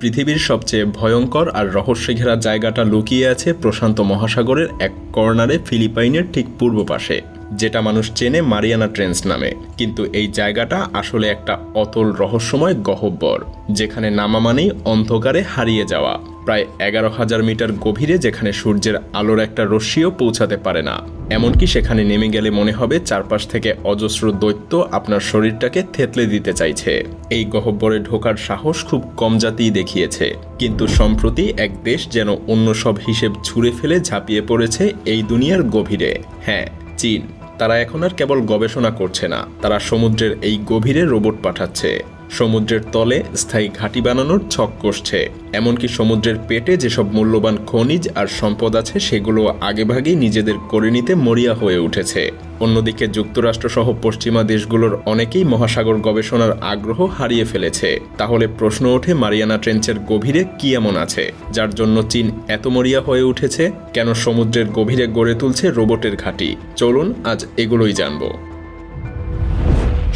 পৃথিবীর সবচেয়ে ভয়ঙ্কর আর রহস্যে ঘেরা জায়গাটা লুকিয়ে আছে প্রশান্ত মহাসাগরের এক কর্নারে ফিলিপাইনের ঠিক পূর্ব পাশে, যেটা মানুষ চেনে মারিয়ানা ট্রেঞ্চ নামে। কিন্তু এই জায়গাটা আসলে একটা অতল রহস্যময় গহ্বর, যেখানে নামা মানেই অন্ধকারে হারিয়ে যাওয়া। প্রায় 11,000 মিটার গভীরে, যেখানে সূর্যের আলোর একটা রশ্মিও পৌঁছাতে পারে না। এমনকি সেখানে নেমে গেলে মনে হবে চারপাশ থেকে অজস্র দৈত্য আপনার শরীরটাকে থেতলে দিতে চাইছে। এই গহ্বরে ঢোকার সাহস খুব কম জাতিই দেখিয়েছে, কিন্তু সম্প্রতি এক দেশ যেন অন্য সব হিসেব ছুঁড়ে ফেলে ঝাঁপিয়ে পড়েছে এই দুনিয়ার গভীরে। হ্যাঁ, চীন। তারা এখন আর কেবল গবেষণা করছে না, তারা সমুদ্রের এই গভীরে রোবট পাঠাচ্ছে, সমুদ্রের তলে স্থায়ী ঘাঁটি বানানোর ছক কষছে। এমনকি সমুদ্রের পেটে যেসব মূল্যবান খনিজ আর সম্পদ আছে সেগুলো আগেভাগেই নিজেদের করে নিতে মরিয়া হয়ে উঠেছে। অন্যদিকে যুক্তরাষ্ট্রসহ পশ্চিমা দেশগুলোর অনেকেই মহাসাগর গবেষণার আগ্রহ হারিয়ে ফেলেছে। তাহলে প্রশ্ন ওঠে, মারিয়ানা ট্রেঞ্চের গভীরে কি এমন আছে যার জন্য চীন এত মরিয়া হয়ে উঠেছে? কেন সমুদ্রের গভীরে গড়ে তুলছে রোবটের ঘাঁটি? চলুন আজ এগুলোই জানবো।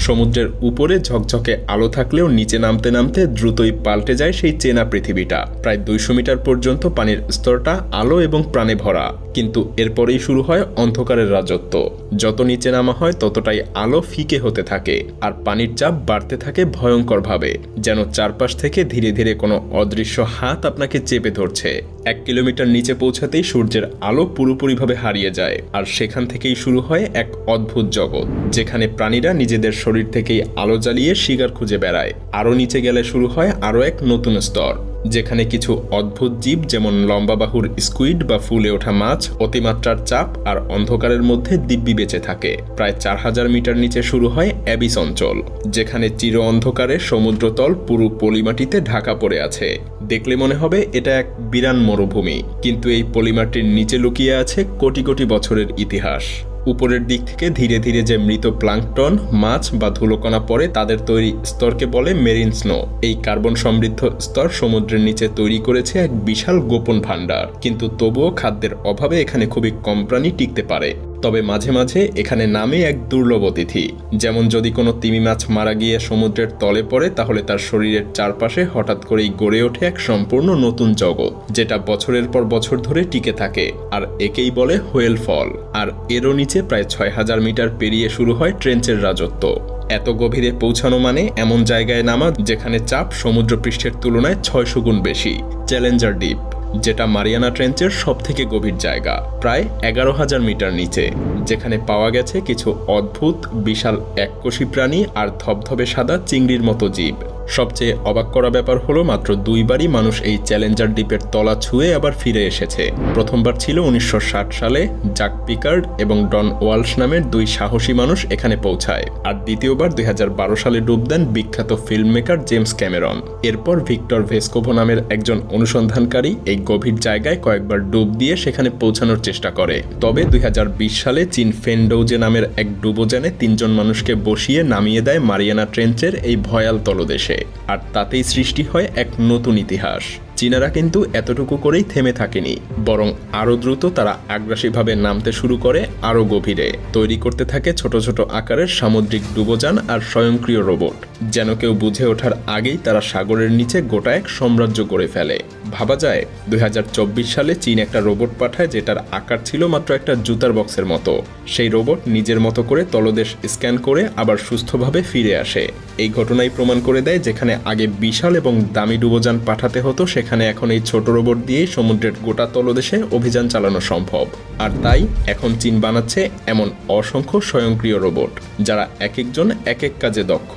সমুদ্রের উপরে ঝকঝকে আলো থাকলেও নিচে নামতে নামতে দ্রুতই পাল্টে যায় সেই চেনা পৃথিবীটা। প্রায় 200 মিটার পর্যন্ত পানির স্তরটা আলো এবং প্রাণে ভরা, কিন্তু এরপরেই শুরু হয় অন্ধকারের রাজত্ব। যত নিচে নামা হয় ততটাই আলো ফিকে হতে থাকে, আর পানির চাপ বাড়তে থাকে ভয়ঙ্করভাবে, যেন চারপাশ থেকে ধীরে ধীরে কোনো অদৃশ্য হাত আপনাকে চেপে ধরছে। 1 কিলোমিটার নিচে পৌঁছাতেই সূর্যের আলো পুরোপুরিভাবে হারিয়ে যায়, আর সেখান থেকেই শুরু হয় এক অদ্ভুত জগৎ, যেখানে প্রাণীরা নিজেদের শরীর থেকেই আলো জ্বালিয়ে শিকার খুঁজে বেড়ায়। আরও নিচে গেলে শুরু হয় আরও এক নতুন স্তর, যেখানে কিছু অদ্ভুত জীব যেমন লম্বা বাহুর স্কুইড বা ফুলে ওঠা মাছ অতিমাত্রার চাপ আর অন্ধকারের মধ্যে দিব্যি বেঁচে থাকে। প্রায় 4000 মিটার নিচে শুরু হয় অ্যাবিস অঞ্চল, যেখানে চির অন্ধকারে সমুদ্রতল পুরো পলিমাটিতে ঢাকা পড়ে আছে। দেখলে মনে হবে এটা এক বিরান মরুভূমি, কিন্তু এই পলিমাটির নিচে লুকিয়ে আছে কোটি কোটি বছরের ইতিহাস। উপরের দিক থেকে ধীরে ধীরে যে মৃত প্লাঙ্কটন, মাছ বা ধুলোকণা পড়ে তাদের তৈরি স্তরকে বলে মেরিন স্নো। এই কার্বন সমৃদ্ধ স্তর সমুদ্রের নিচে তৈরি করেছে এক বিশাল গোপন ভাণ্ডার, কিন্তু তবুও খাদ্যের অভাবে এখানে খুবই কম প্রাণী টিকতে পারে। তবে মাঝে মাঝে এখানে নামে এক দুর্লভ অতিথি, যেমন যদি কোনো তিমি মাছ মারা গিয়ে সমুদ্রের তলে পড়ে, তাহলে তার শরীরের চারপাশে হঠাৎ করেই গড়ে ওঠে এক সম্পূর্ণ নতুন জগৎ, যেটা বছরের পর বছর ধরে টিকে থাকে। আর একেই বলে হোয়েল ফল। আর এরও নিচে প্রায় 6000 মিটার পেরিয়ে শুরু হয় ট্রেঞ্চের রাজত্ব। এত গভীরে পৌঁছানো মানে এমন জায়গায় নামা যেখানে চাপ সমুদ্রপৃষ্ঠের তুলনায় 600 গুণ বেশি। চ্যালেঞ্জার দ্বীপ, যেটা মারিয়ানা ট্রেঞ্চের সবথেকে গভীর জায়গা, প্রায় 11,000 মিটার নিচে, যেখানে পাওয়া গেছে কিছু অদ্ভুত বিশাল এককোষী প্রাণী আর ধবধবে সাদা চিংড়ির মতো জীব। সবচেয়ে অবাক করা ব্যাপার হলো, মাত্র 2 বারই মানুষ এই চ্যালেঞ্জার দ্বীপের তলা ছুঁয়ে আবার ফিরে এসেছে। প্রথমবার ছিল 1960 সালে, জাক পিকার্ড এবং ডন ওয়ালশ নামের 2 সাহসী মানুষ এখানে পৌঁছায়। আর দ্বিতীয়বার 2012 সালে ডুব দেন বিখ্যাত ফিল্ম মেকার জেমস ক্যামেরন। এরপর ভিক্টর ভেসকোভো নামের একজন অনুসন্ধানকারী এই গভীর জায়গায় কয়েকবার ডুব দিয়ে সেখানে পৌঁছানোর চেষ্টা করে। তবে 2020 সালে চীন ফেনডৌজে নামের এক ডুবোযানে 3 জন মানুষকে বসিয়ে নামিয়ে দেয় মারিয়ানা ট্রেঞ্চের এই ভয়াল তলদেশে। আর তাতেই সৃষ্টি হয় এক নতুন ইতিহাস। চীনারা কিন্তু এতটুকু করেই থেমে থাকেনি, বরং আরও দ্রুত তারা আগ্রাসীভাবে নামতে শুরু করে আরও গভীরে। তৈরি করতে থাকে ছোট ছোট আকারের সামুদ্রিক ডুবোযান আর স্বয়ংক্রিয় রোবট, যেন কেউ বুঝে ওঠার আগেই তারা সাগরের নিচে গোটা এক সাম্রাজ্য গড়ে ফেলে। ভাবা যায় 2024 সালে চীন একটা রোবট পাঠায়, যেটার আকার ছিল মাত্র একটা জুতার বক্সের মতো। সেই রোবট নিজের মতো করে তলদেশ স্ক্যান করে আবার সুস্থভাবে ফিরে আসে। এই ঘটনাই প্রমাণ করে দেয়, যেখানে আগে বিশাল এবং দামি ডুবোযান পাঠাতে হতো, সেখানে এখন এই ছোট রোবট দিয়েই সমুদ্রের গোটা তলদেশে অভিযান চালানো সম্ভব। আর তাই এখন চীন বানাচ্ছে এমন অসংখ্য স্বয়ংক্রিয় রোবট, যারা এক একজন এক এক কাজে দক্ষ।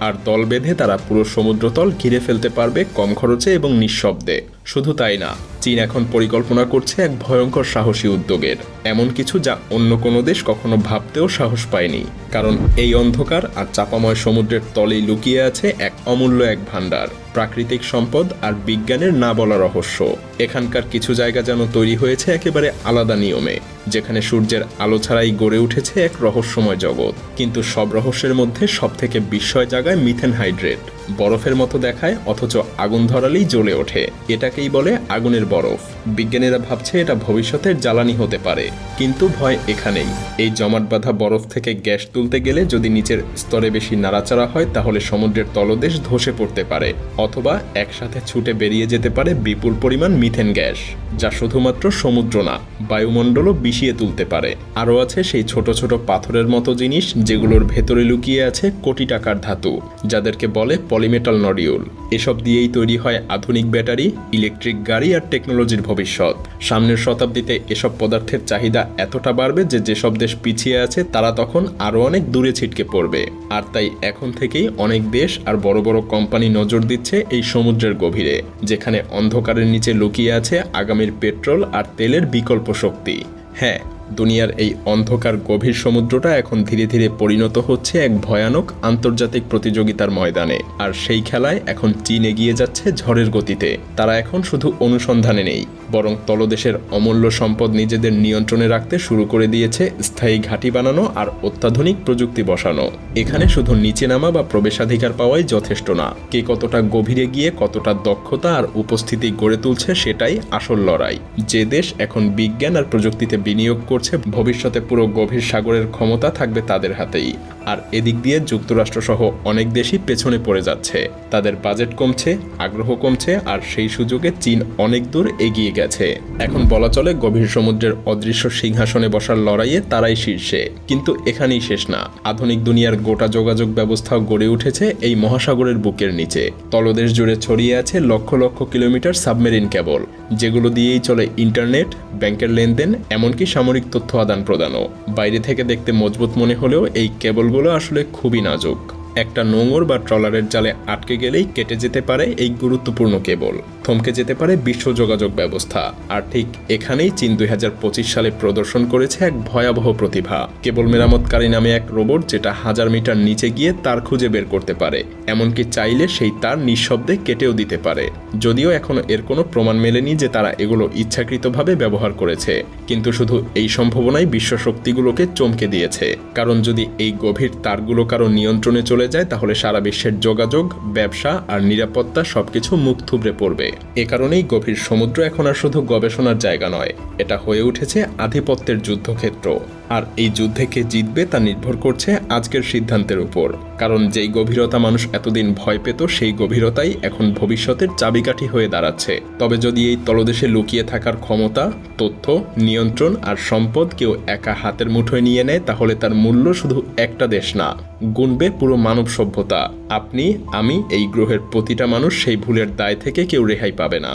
আর দল বেঁধে তারা পুরো সমুদ্রতল ঘিরে ফেলতে পারবে কম খরচে এবং নিঃশব্দে। শুধু তাই না, চীন এখন পরিকল্পনা করছে এক ভয়ঙ্কর সাহসী উদ্যোগের, এমন কিছু যা অন্য কোনো দেশ কখনো ভাবতেও সাহস পায়নি। কারণ এই অন্ধকার আর চাপাময় সমুদ্রের তলেই লুকিয়ে আছে এক অমূল্য এক ভাণ্ডার, প্রাকৃতিক সম্পদ আর বিজ্ঞানের না বলা রহস্য। এখানকার কিছু জায়গা যেন তৈরি হয়েছে একেবারে আলাদা নিয়মে, যেখানে সূর্যের আলো ছাড়াই গড়ে উঠেছে এক রহস্যময় জগৎ। কিন্তু সব রহস্যের মধ্যে সবথেকে বিস্ময় জায়গায় মিথেন হাইড্রেট, বরফের মতো দেখায় অথচ আগুন ধরালেই জ্বলে ওঠে। এটাকেই বলে আগুনের বরফ। বিজ্ঞানীরা ভাবছে এটা ভবিষ্যতের জ্বালানি হতে পারে, কিন্তু ভয় এখানেই। এই জমাট বাঁধা বরফ থেকে গ্যাস তুলতে গেলে যদি নিচের স্তরে বেশি নাড়াচাড়া হয় তাহলে সমুদ্রের তলদেশ ধসে পড়তে পারে, অথবা একসাথে ছুটে বেরিয়ে যেতে পারে বিপুল পরিমাণ মিথেন গ্যাস, যা শুধুমাত্র সমুদ্র না, বায়ুমণ্ডলও বিষিয়ে তুলতে পারে। আরও আছে সেই ছোট ছোট পাথরের মতো জিনিস যেগুলোর ভেতরে লুকিয়ে আছে কোটি টাকার ধাতু, যাদেরকে বলে পলিমেটাল নডিউল। এসব দিয়েই তৈরি হয় আধুনিক ব্যাটারি, ইলেকট্রিক গাড়ি আর টেকনোলজির ভবিষ্যৎ। সামনের শতাব্দীতে এসব পদার্থের চাহিদা এতটা বাড়বে যে যেসব দেশ পিছিয়ে আছে তারা তখন আরও অনেক দূরে ছিটকে পড়বে। আর তাই এখন থেকেই অনেক দেশ আর বড় বড় কোম্পানি নজর দিচ্ছে এই সমুদ্রের গভীরে, যেখানে অন্ধকারের নিচে লুকিয়ে আছে আগামীর পেট্রোল আর তেলের বিকল্প শক্তি। হ্যাঁ, দুনিয়ার এই অন্ধকার গভীর সমুদ্রটা এখন ধীরে ধীরে পরিণত হচ্ছে এক ভয়ানক আন্তর্জাতিক প্রতিযোগিতার ময়দানে। আর সেই খেলায় এখন চীন এগিয়ে যাচ্ছে ঝড়ের গতিতে। তারা এখন শুধু অনুসন্ধানে নেই, বরং তলদেশের অমূল্য সম্পদ নিজেদের নিয়ন্ত্রণে রাখতে শুরু করে দিয়েছে স্থায়ী ঘাঁটি বানানো আর অত্যাধুনিক প্রযুক্তি বসানো। এখানে শুধু নিচে নামা বা প্রবেশাধিকার পাওয়াই যথেষ্ট না, কে কতটা গভীরে গিয়ে কতটা দক্ষতা আর উপস্থিতি গড়ে তুলছে সেটাই আসল লড়াই। যে দেশ এখন বিজ্ঞান আর প্রযুক্তিতে বিনিয়োগ করছে, ভবিষ্যতে পুরো গভীর সাগরের ক্ষমতা থাকবে তাদের হাতেই। আর এদিক দিয়ে যুক্তরাষ্ট্র সহ অনেক দেশই পেছনে পড়ে যাচ্ছে। তাদের বাজেট কমছে, আগ্রহ কমছে, আর সেই সুযোগে চীন অনেক দূর এগিয়ে গেছে। এখন বলা চলে গভীর সমুদ্রের অদৃশ্য সিংহাসনে বসার লড়াইয়ে তারাই শীর্ষে। কিন্তু এখানেই শেষ না। আধুনিক দুনিয়ার গোটা যোগাযোগ ব্যবস্থাও গড়ে উঠেছে এই মহাসাগরের বুকের নিচে। তলদেশ জুড়ে ছড়িয়ে আছে lakh lakh kilometre submarine cable, যেগুলো দিয়েই চলে ইন্টারনেট, ব্যাংকের লেনদেন, এমনকি সামরিক তথ্য আদান প্রদানও। বাইরে থেকে দেখতে মজবুত মনে হলেও এই কেবলগুলো আসলে খুবই নাজুক। একটা নোঙর বা ট্রলারের জালে আটকে গেলেই কেটে যেতে পারে এই গুরুত্বপূর্ণ কেবল, থমকে যেতে পারে বিশ্ব যোগাযোগ ব্যবস্থা। আর ঠিক এখানেই চীন 2025 সালে প্রদর্শন করেছে এক ভয়াবহ প্রতিভা, কেবল মেরামতকারী নামে এক রোবট, যেটা 1000 মিটার নিচে গিয়ে তার খুঁজে বের করতে পারে, এমনকি চাইলে সেই তার নিঃশব্দে কেটেও দিতে পারে। যদিও এখনো এর কোনো প্রমাণ মেলেনি যে তারা এগুলো ইচ্ছাকৃতভাবে ব্যবহার করেছে, কিন্তু শুধু এই সম্ভাবনাই বিশ্ব শক্তিগুলোকে চমকে দিয়েছে। কারণ যদি এই গভীর তারগুলো কারো নিয়ন্ত্রণে চলে যায় তাহলে সারা বিশ্বের যোগাযোগ, ব্যবসা আর নিরাপত্তা সবকিছু মুখ থুবড়ে পড়বে। এ কারণেই গভীর সমুদ্র এখন আর শুধু গবেষণার জায়গা নয়, এটা হয়ে উঠেছে আধিপত্যের যুদ্ধক্ষেত্র। আর এই যুদ্ধে কে জিতবে তা নির্ভর করছে আজকের সিদ্ধান্তের উপর। কারণ যেই গভীরতা মানুষ এতদিন ভয় পেত, সেই গভীরতাই এখন ভবিষ্যতের চাবিকাঠি হয়ে দাঁড়াচ্ছে। তবে যদি এই তলদেশে লুকিয়ে থাকার ক্ষমতা, তথ্য, নিয়ন্ত্রণ আর সম্পদ কেউ একা হাতের মুঠোয় নিয়ে নেয়, তাহলে তার মূল্য শুধু একটা দেশ না, গুনবে পুরো মানব সভ্যতা। আপনি, আমি, এই গ্রহের প্রতিটা মানুষ সেই ভুলের দায় থেকে কেউ রেহাই পাবে না।